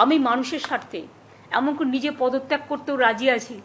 আমি মানুষের স্বার্থে এমনকি নিজে পদত্যাগ করতেও রাজি আছি।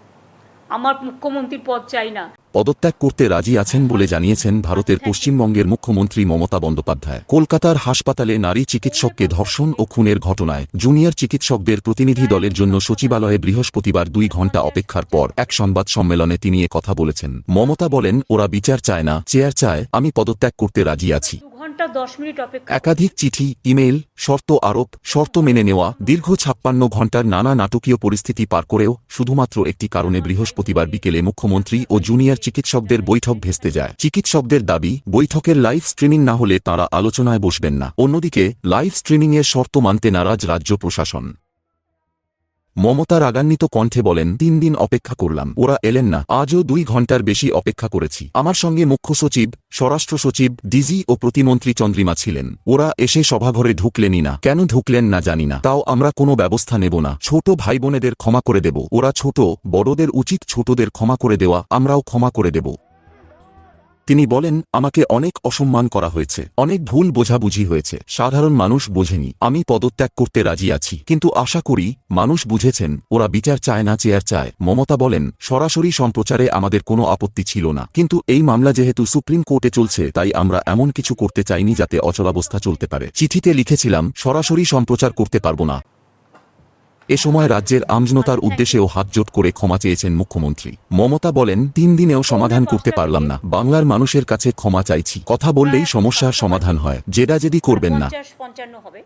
আমার মুখ্যমন্ত্রীর পদ চাই না। পদত্যাগ করতে রাজি আছেন বলে জানিয়েছেন ভারতের পশ্চিমবঙ্গের মুখ্যমন্ত্রী মমতা বন্দ্যোপাধ্যায়। কলকাতার হাসপাতালে নারী চিকিৎসককে ধর্ষণ ও খুনের ঘটনায় জুনিয়র চিকিৎসকদের প্রতিনিধি দলের জন্য সচিবালয়ে বৃহস্পতিবার 2 ঘণ্টা অপেক্ষার পর এক সংবাদ সম্মেলনে তিনি কথা বলেছেন। মমতা বলেন, ওরা বিচার চায় না, চেয়ার চায়, আমি পদত্যাগ করতে রাজি আছি। 2 ঘন্টা 10 মিনিট অপেক্ষা। একাধিক চিঠি, ইমেল, শর্ত আরোপ, শর্ত মেনে নেওয়া, দীর্ঘ 56 ঘণ্টার নানা নাটকীয় পরিস্থিতি পার করেও শুধুমাত্র একটি কারণে বৃহস্পতিবার বিকেলে মুখ্যমন্ত্রী ও জুনিয়র চিকিৎসকদের বৈঠক ভেস্তে যায়। চিকিৎসকদের দাবি, বৈঠকের লাইভ স্ট্রিমিং না হলে তাঁরা আলোচনায় বসবেন না। অন্যদিকে লাইভ স্ট্রিমিংয়ের শর্ত মানতে নারাজ রাজ্য প্রশাসন। মমতা রাগান্বিত কণ্ঠে বলেন, 3 দিন অপেক্ষা করলাম, ওরা এলেন না। আজও 2 ঘণ্টার বেশি অপেক্ষা করেছি। আমার সঙ্গে মুখ্য সচিব, স্বরাষ্ট্র সচিব, ডিজি ও প্রতিমন্ত্রী চন্দ্রিমা ছিলেন। ওরা এসে সভাঘরে ঢুকলেনই না। কেন ঢুকলেন না জানি না। তাও আমরা কোনো ব্যবস্থা নেব না। ছোট ভাই বোনেদের ক্ষমা করে দেব। ওরা ছোট, বড়দের উচিত ছোটদের ক্ষমা করে দেওয়া, আমরাও ক্ষমা করে দেব। তিনি বলেন, আমাকে অনেক অসম্মান করা হয়েছে, অনেক ভুল বোঝাবুঝি হয়েছে, সাধারণ মানুষ বোঝেনি। আমি পদত্যাগ করতে রাজি আছি, কিন্তু আশা করি মানুষ বুঝেছেন। ওরা বিচার চায় না, চেয়ার চায়। মমতা বলেন, সরাসরি সম্প্রচারে আমাদের কোনো আপত্তি ছিল না, কিন্তু এই মামলা যেহেতু সুপ্রিম কোর্টে চলছে তাই আমরা এমন কিছু করতে চাইনি যাতে অচলাবস্থা চলতে পারে। চিঠিতে লিখেছিলাম, সরাসরি সম্প্রচার করতে পারব না। এ সময় রাজ্যের আমজনতার উদ্দেশ্যেও হাতজোট করে ক্ষমা চেয়েছেন মুখ্যমন্ত্রী। মমতা বলেন, 3 দিনেও সমাধান করতে পারলাম না। বাংলার মানুষের কাছে ক্ষমা চাইছি। কথা বললেই সমস্যার সমাধান হয়, জেদাজেদি করবেন না। 50-55 হবে।